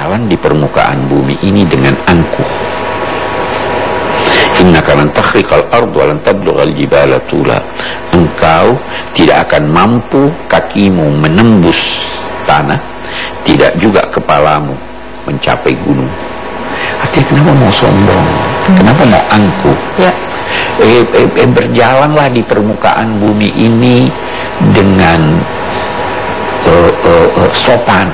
berjalan di permukaan bumi ini dengan angkuh. Innaka lan takhriqal ardh wa lan tablughal jibala tula. Engkau tidak akan mampu kakimu menembus tanah, tidak juga kepalamu mencapai gunung. Artinya kenapa mau sombong? Kenapa mau angkuh? Ya. Berjalanlah di permukaan bumi ini dengan sopan.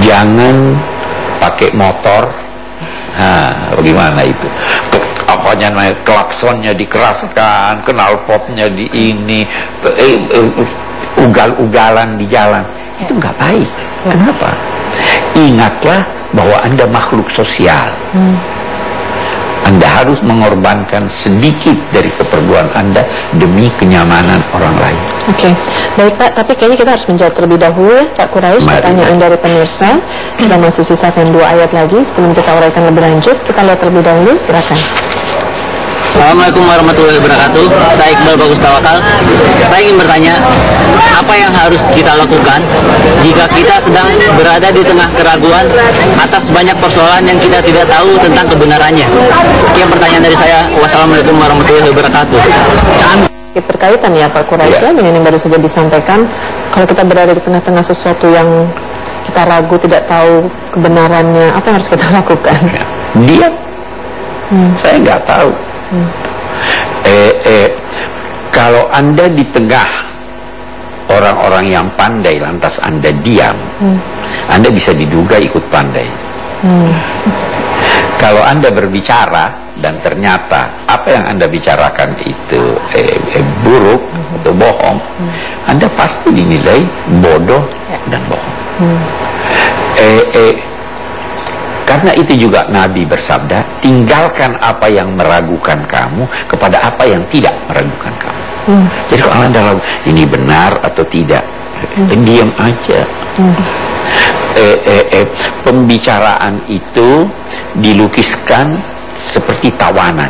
Jangan pakai motor. Bagaimana itu? Apanya namanya, klaksonnya dikeraskan, knalpotnya di ini, ugal-ugalan di jalan. Itu nggak baik. Kenapa? Ingatlah bahwa Anda makhluk sosial. Anda harus mengorbankan sedikit dari keperluan Anda demi kenyamanan orang lain. Oke, baik Pak, tapi kayaknya kita harus menjawab terlebih dahulu ya Pak Quraisy, pertanyaan dari pemirsa. Kita masih sisakan 2 ayat lagi sebelum kita uraikan lebih lanjut. Kita lihat terlebih dahulu, silakan. Assalamualaikum warahmatullahi wabarakatuh. Saya Iqbal Bagus Tawakal. Saya ingin bertanya, apa yang harus kita lakukan jika kita sedang berada di tengah keraguan atas banyak persoalan yang kita tidak tahu tentang kebenarannya? Sekian pertanyaan dari saya. Wassalamualaikum warahmatullahi wabarakatuh. Berkaitan ya Pak Quraisy dengan yang baru saja disampaikan, kalau kita berada di tengah-tengah sesuatu yang kita ragu, tidak tahu kebenarannya, apa yang harus kita lakukan? Diam. Saya nggak tahu. Kalau Anda di tengah orang-orang yang pandai lantas Anda diam, Anda bisa diduga ikut pandai. Kalau Anda berbicara dan ternyata apa yang Anda bicarakan itu buruk atau bohong, Anda pasti dinilai bodoh dan bohong. Karena itu juga Nabi bersabda, tinggalkan apa yang meragukan kamu kepada apa yang tidak meragukan kamu. Jadi kalau Anda ragu, ini benar atau tidak, diam aja. Pembicaraan itu dilukiskan seperti tawanan.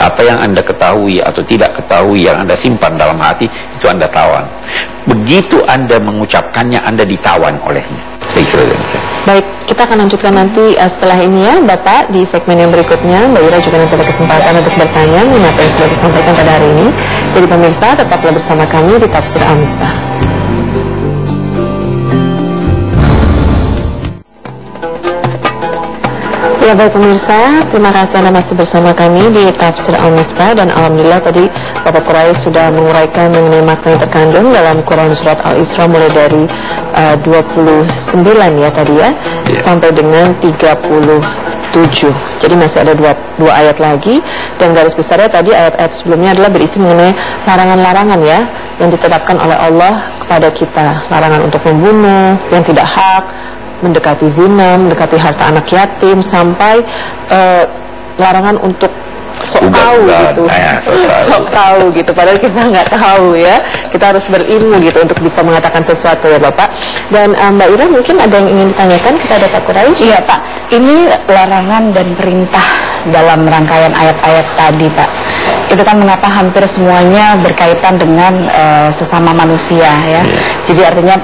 Apa yang Anda ketahui atau tidak ketahui, yang Anda simpan dalam hati, itu Anda tawan. Begitu Anda mengucapkannya, Anda ditawan olehnya. Baik, kita akan lanjutkan nanti setelah ini ya Bapak, di segmen yang berikutnya. Mbak Ira juga nanti ada kesempatan untuk bertanya mengenai apa yang sudah disampaikan pada hari ini. Jadi pemirsa, tetaplah bersama kami di Tafsir Al-Misbah. Ya baik pemirsa, terima kasih Anda masih bersama kami di Tafsir Al-Misbah. Dan alhamdulillah tadi Bapak Quraisy sudah menguraikan mengenai makna yang terkandung dalam Quran Surat Al-Isra mulai dari 29 ya tadi ya, sampai dengan 37. Jadi masih ada dua ayat lagi. Dan garis besarnya tadi ayat-ayat sebelumnya adalah berisi mengenai larangan-larangan ya yang ditetapkan oleh Allah kepada kita. Larangan untuk membunuh yang tidak hak, mendekati zina, mendekati harta anak yatim, sampai larangan untuk sok tahu gitu, sok tahu gitu. Padahal kita nggak tahu ya. Kita harus berilmu gitu untuk bisa mengatakan sesuatu ya Bapak. Dan Mbak Ira mungkin ada yang ingin ditanyakan kepada Pak Quraisy? Iya Pak, ini larangan dan perintah dalam rangkaian ayat-ayat tadi Pak. Itu kan mengapa hampir semuanya berkaitan dengan sesama manusia ya. Jadi artinya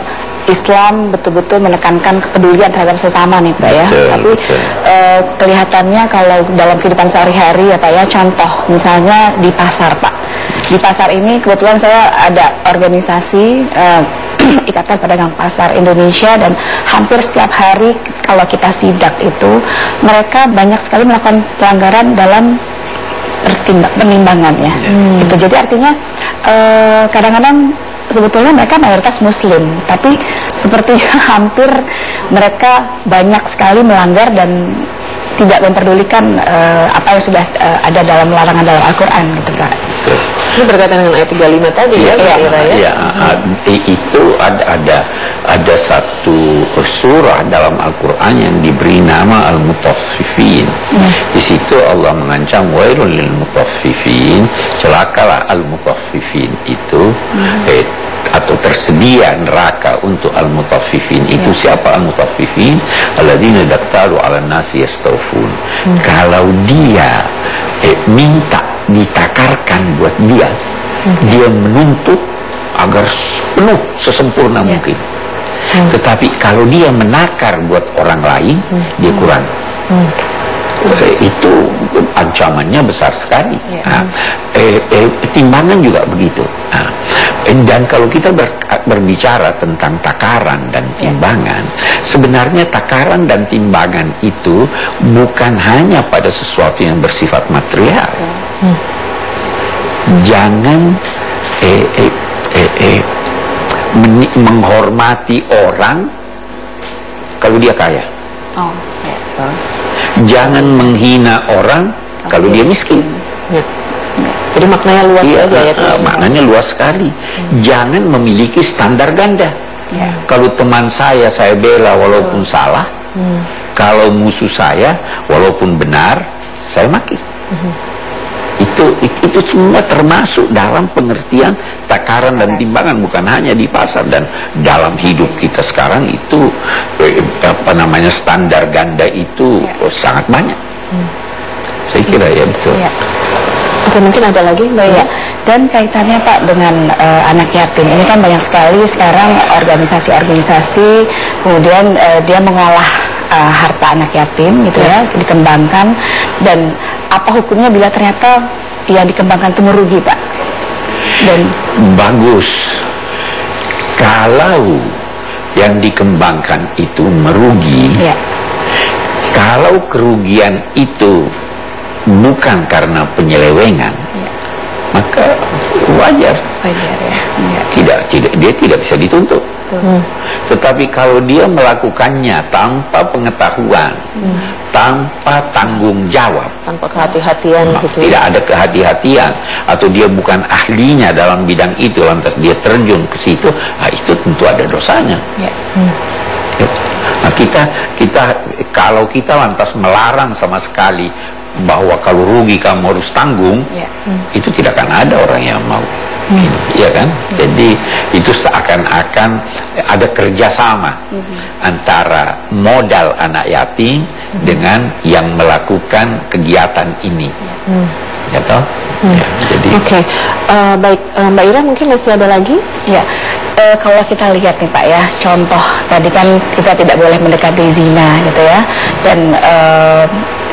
Islam betul-betul menekankan kepedulian terhadap sesama nih Pak ya. Tapi kelihatannya kalau dalam kehidupan sehari-hari ya Pak ya, contoh misalnya di pasar Pak. Di pasar ini kebetulan saya ada organisasi Ikatan Pedagang Pasar Indonesia, dan hampir setiap hari kalau kita sidak itu mereka banyak sekali melakukan pelanggaran dalam penimbangan ya. Gitu. Jadi artinya kadang-kadang sebetulnya mereka mayoritas Muslim, tapi sepertinya hampir mereka banyak sekali melanggar dan tidak memperdulikan apa yang sudah ada dalam larangan dalam Al-Quran gitu Pak. Ini berkaitan dengan ayat 35 tadi ya, ya. Itu ada satu surah dalam Al-Quran yang diberi nama Al-Mutaffifin. Di situ Allah mengancam wailul lil mutaffifin, celakalah al-mutaffifin itu, atau tersedia neraka untuk al-mutaffifin itu. Siapa al-mutaffifin? Alladzina daktaru 'alan nasi yastawfun. Kalau dia minta ditakarkan buat dia, dia menuntut agar penuh sesempurna mungkin. Tetapi kalau dia menakar buat orang lain, dia kurang. Itu ancamannya besar sekali. Timbangan juga begitu. Dan kalau kita berbicara tentang takaran dan timbangan, sebenarnya takaran dan timbangan itu bukan hanya pada sesuatu yang bersifat material. Jangan menghormati orang kalau dia kaya. Jangan menghina orang kalau dia miskin. Jadi maknanya luas maknanya luas sekali. Jangan memiliki standar ganda. Kalau teman saya bela walaupun salah. Kalau musuh saya walaupun benar, saya maki. Itu semua termasuk dalam pengertian takaran dan timbangan, bukan hanya di pasar dan dalam hidup kita sekarang. Itu standar ganda itu sangat banyak. Saya kira ya betul. Oke, mungkin ada lagi Mbak Ira. Dan kaitannya Pak dengan anak yatim, ini kan banyak sekali sekarang organisasi-organisasi kemudian dia mengolah harta anak yatim gitu ya, dikembangkan. Dan apa hukumnya bila ternyata yang dikembangkan itu merugi, Pak? Dan bagus kalau yang dikembangkan itu merugi. Kalau kerugian itu bukan karena penyelewengan, maka wajar ya. Dia tidak bisa dituntut. Tetapi kalau dia melakukannya tanpa pengetahuan, tanpa tanggung jawab, tanpa kehati-hatian gitu, tidak ada kehati-hatian, atau dia bukan ahlinya dalam bidang itu, lantas dia terjun ke situ, itu tentu ada dosanya. Nah, kalau kita lantas melarang sama sekali bahwa kalau rugi kamu harus tanggung, itu tidak akan ada orang yang mau. Ya kan? Jadi itu seakan-akan ada kerjasama antara modal anak yatim dengan yang melakukan kegiatan ini. Ya toh? Jadi baik, Mbak Ira mungkin masih ada lagi? Ya, kalau kita lihat nih Pak ya, contoh tadi kan kita tidak boleh mendekati zina gitu ya, dan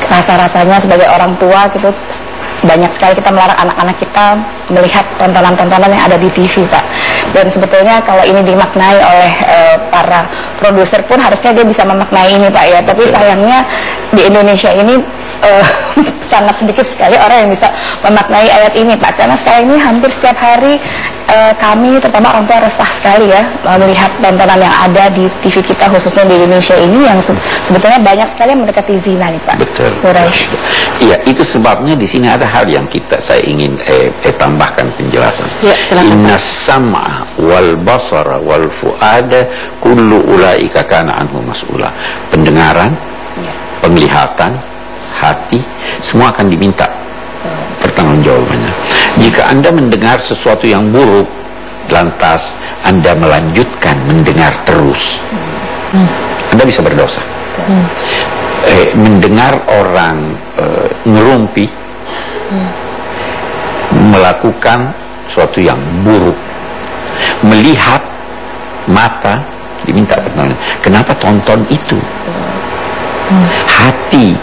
rasa-rasanya sebagai orang tua gitu banyak sekali kita melarang anak-anak kita melihat tontonan-tontonan yang ada di TV, Pak. Dan sebetulnya kalau ini dimaknai oleh para produser pun harusnya dia bisa memaknai ini, Pak ya. Tapi sayangnya di Indonesia ini sangat sedikit sekali orang yang bisa memaknai ayat ini, Pak. Karena sekarang ini hampir setiap hari kami, terutama orang tua, resah sekali ya melihat tontonan yang ada di TV kita, khususnya di Indonesia ini, yang sebetulnya banyak sekali yang mendekati zina nih, Pak. Betul. Iya, itu sebabnya di sini ada hal yang saya ingin tambahkan penjelasan. Ya, silakan. Inna sam'a wal basara wal fu'ada kullu ulaika kana anhu mas'ula. Pendengaran, penglihatan, hati, semua akan diminta pertanggungjawabannya. Jika Anda mendengar sesuatu yang buruk, lantas Anda melanjutkan mendengar terus, Anda bisa berdosa. Mendengar orang ngerumpi, melakukan sesuatu yang buruk, melihat mata diminta pertolongan. Kenapa tonton itu? Hati,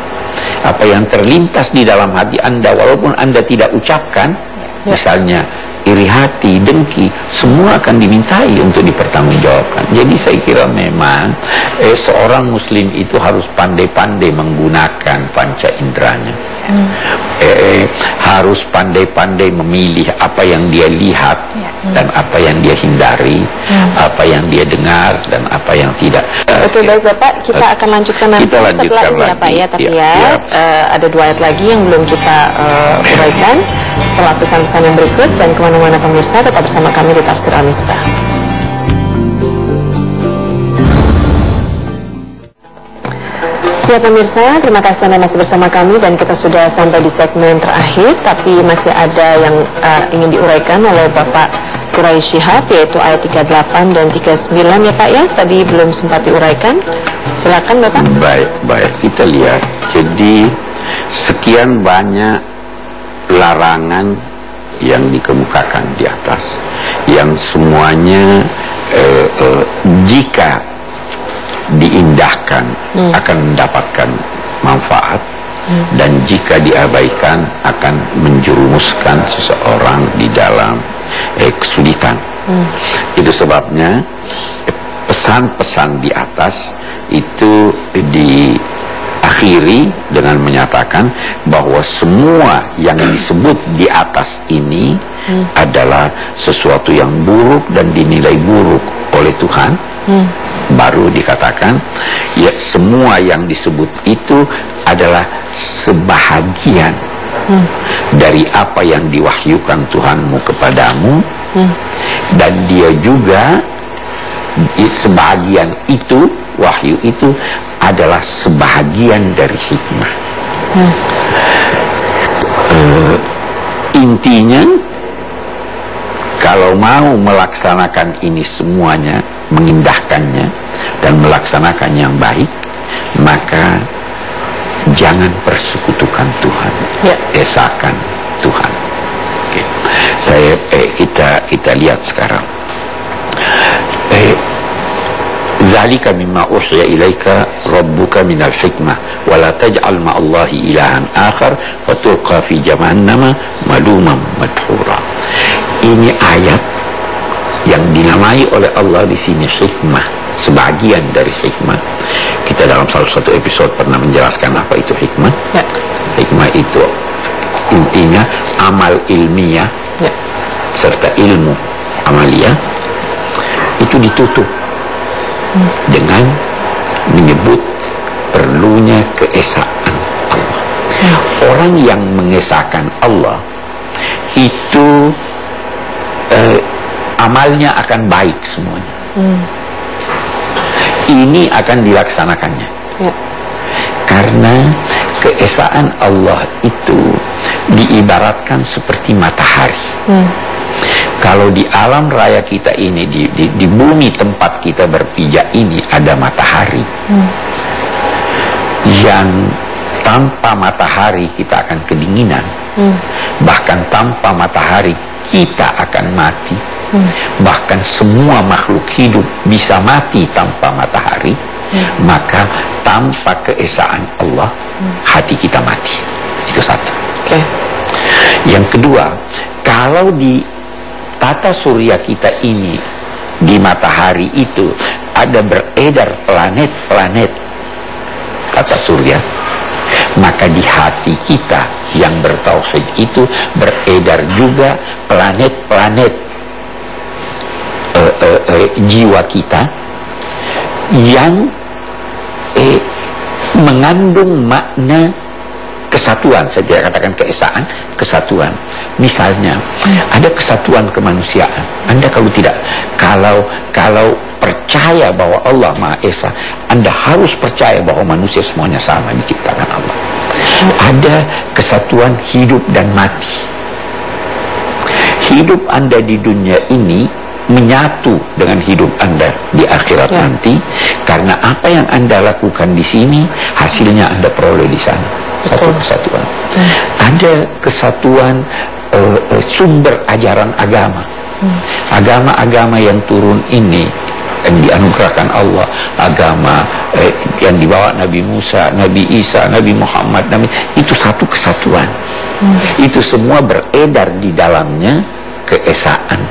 apa yang terlintas di dalam hati Anda, walaupun Anda tidak ucapkan, misalnya iri hati, dengki, semua akan dimintai untuk dipertanggungjawabkan. Jadi saya kira memang seorang muslim itu harus pandai-pandai menggunakan panca inderanya. Harus pandai-pandai memilih apa yang dia lihat dan apa yang dia hindari, apa yang dia dengar dan apa yang tidak. Oke, baik Bapak, kita akan lanjutkan nanti setelah ini ya Pak ya. Tapi ada 2 ayat lagi yang belum kita uraikan setelah pesan-pesan yang berikut. Jangan kemana-mana pemirsa, tetap bersama kami di Tafsir Al-Misbah. Ya pemirsa, terima kasih Anda masih bersama kami dan kita sudah sampai di segmen terakhir, tapi masih ada yang ingin diuraikan oleh Bapak Quraisy Shihab, yaitu ayat 38 dan 39 ya Pak ya, tadi belum sempat diuraikan. Silakan Bapak. Baik, kita lihat. Jadi sekian banyak larangan yang dikemukakan di atas, yang semuanya jika jika diindahkan akan mendapatkan manfaat, dan jika diabaikan akan menjerumuskan seseorang di dalam kesulitan. Itu sebabnya pesan-pesan di atas itu diakhiri dengan menyatakan bahwa semua yang disebut di atas ini adalah sesuatu yang buruk dan dinilai buruk oleh Tuhan. Baru dikatakan ya, semua yang disebut itu adalah sebahagian dari apa yang diwahyukan Tuhanmu kepadamu, dan dia juga sebahagian itu, wahyu itu adalah sebahagian dari hikmah. Intinya, kalau mau melaksanakan ini semuanya, mengindahkannya dan melaksanakan yang baik, maka jangan persekutukan Tuhan, esakan Tuhan. Kita lihat sekarang. Zalika mimma uhiya ilaika rabbuka minal hikmah wa la taj'al ma'allahi ilahan akhar fatulqa fi jahannama maluman madhura. Ini ayat yang dinamai oleh Allah di sini hikmah, sebagian dari hikmah. Kita dalam salah satu episode pernah menjelaskan apa itu hikmah. Hikmah itu intinya amal ilmiah serta ilmu amalia itu ditutup dengan menyebut perlunya keesaan Allah. Orang yang mengesahkan Allah itu amalnya akan baik semuanya. Ini akan dilaksanakannya. Karena keesaan Allah itu diibaratkan seperti matahari. Kalau di alam raya kita ini, di bumi tempat kita berpijak ini ada matahari. Yang tanpa matahari kita akan kedinginan. Bahkan tanpa matahari kita akan mati. Bahkan semua makhluk hidup bisa mati tanpa matahari. Maka tanpa keesaan Allah, hati kita mati. Itu satu. Yang kedua, kalau di tata surya kita ini, di matahari itu ada beredar planet-planet tata surya, maka di hati kita yang bertauhid itu beredar juga planet-planet jiwa kita yang mengandung makna kesatuan. Saya tidak katakan keesaan, kesatuan. Misalnya ada kesatuan kemanusiaan. Anda kalau percaya bahwa Allah Maha Esa, Anda harus percaya bahwa manusia semuanya sama diciptakan Allah. Ada kesatuan hidup dan mati. Hidup Anda di dunia ini menyatu dengan hidup Anda di akhirat nanti, karena apa yang Anda lakukan di sini hasilnya Anda peroleh di sana. Satu kesatuan. Ada kesatuan sumber ajaran agama. Agama-agama yang turun ini yang dianugerahkan Allah, agama yang dibawa Nabi Musa, Nabi Isa, Nabi Muhammad, itu satu kesatuan. Itu semua beredar di dalamnya keesaan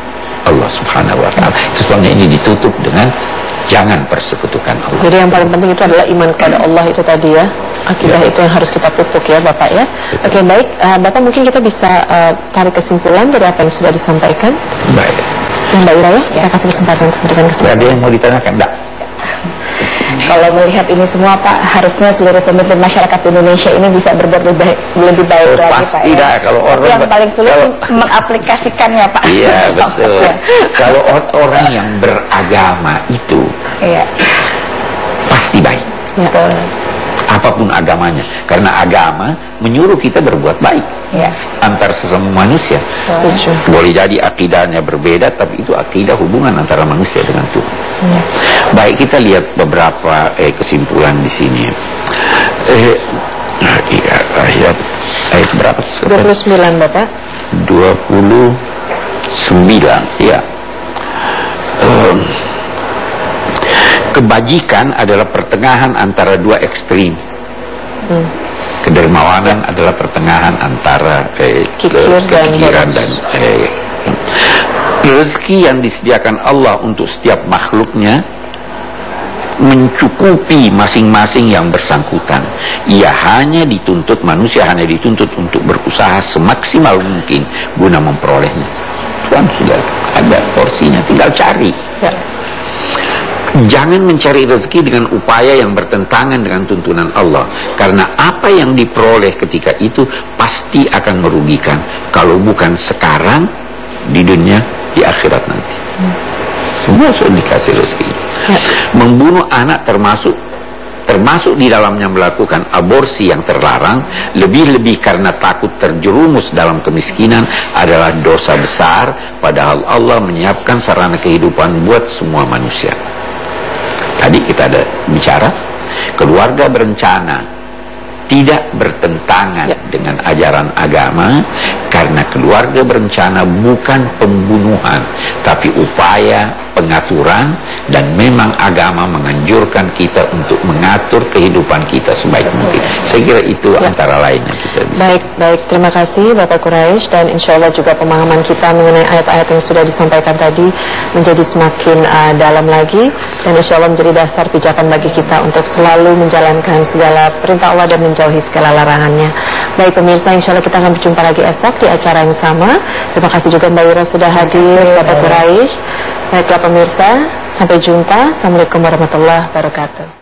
Allah Subhanahu wa ta'ala. Itu sebabnya ini ditutup dengan jangan persekutukan Allah. Jadi yang paling penting itu adalah iman kepada Allah itu tadi ya. Akidah itu yang harus kita pupuk ya Bapak ya. Oke, baik. Bapak mungkin kita bisa tarik kesimpulan dari apa yang sudah disampaikan. Baik. Mbak Ira ya, kita kasih kesempatan untuk memberikan kesimpulan. Ada yang mau ditanyakan? Enggak. Kalau melihat ini semua Pak, harusnya seluruh pemimpin masyarakat Indonesia ini bisa berbuat lebih baik lagi Pak. Pasti dah, kalau orang yang paling sulit mengaplikasikannya Pak. Iya betul. Kalau orang yang beragama itu pasti baik. Apapun agamanya, karena agama menyuruh kita berbuat baik antar sesama manusia. Setuju. Boleh jadi akidahnya berbeda, tapi itu akidah hubungan antara manusia dengan Tuhan. Baik, kita lihat beberapa kesimpulan di sini. Ayat berapa? 29 Bapak. 29 ya. Kebajikan adalah pertengahan antara dua ekstrim. Kedermawanan adalah pertengahan antara kekikiran dan rezeki yang disediakan Allah untuk setiap makhluknya mencukupi masing-masing yang bersangkutan. Manusia hanya dituntut untuk berusaha semaksimal mungkin guna memperolehnya. Tuhan sudah ada porsinya, tinggal cari. Jangan mencari rezeki dengan upaya yang bertentangan dengan tuntunan Allah, karena apa yang diperoleh ketika itu pasti akan merugikan, kalau bukan sekarang di dunia, di akhirat nanti. Semua sudah dikasih rezeki. Membunuh anak termasuk di dalamnya melakukan aborsi yang terlarang, lebih-lebih karena takut terjerumus dalam kemiskinan, adalah dosa besar, padahal Allah menyiapkan sarana kehidupan buat semua manusia. Tadi kita ada bicara, keluarga berencana tidak bertentangan dengan ajaran agama, karena keluarga berencana bukan pembunuhan, tapi upaya pengaturan, dan memang agama menganjurkan kita untuk mengatur kehidupan kita sebaik mungkin. Saya kira itu antara lain yang kita bisa. Baik, terima kasih Bapak Quraisy, dan insya Allah juga pemahaman kita mengenai ayat-ayat yang sudah disampaikan tadi menjadi semakin dalam lagi, dan insya Allah menjadi dasar pijakan bagi kita untuk selalu menjalankan segala perintah Allah dan menjauhi segala larangannya. Baik pemirsa, insya Allah kita akan berjumpa lagi esok di acara yang sama. Terima kasih juga Mbak Ira sudah hadir, Bapak Quraisy. Baiklah pemirsa, sampai jumpa. Assalamualaikum warahmatullahi wabarakatuh.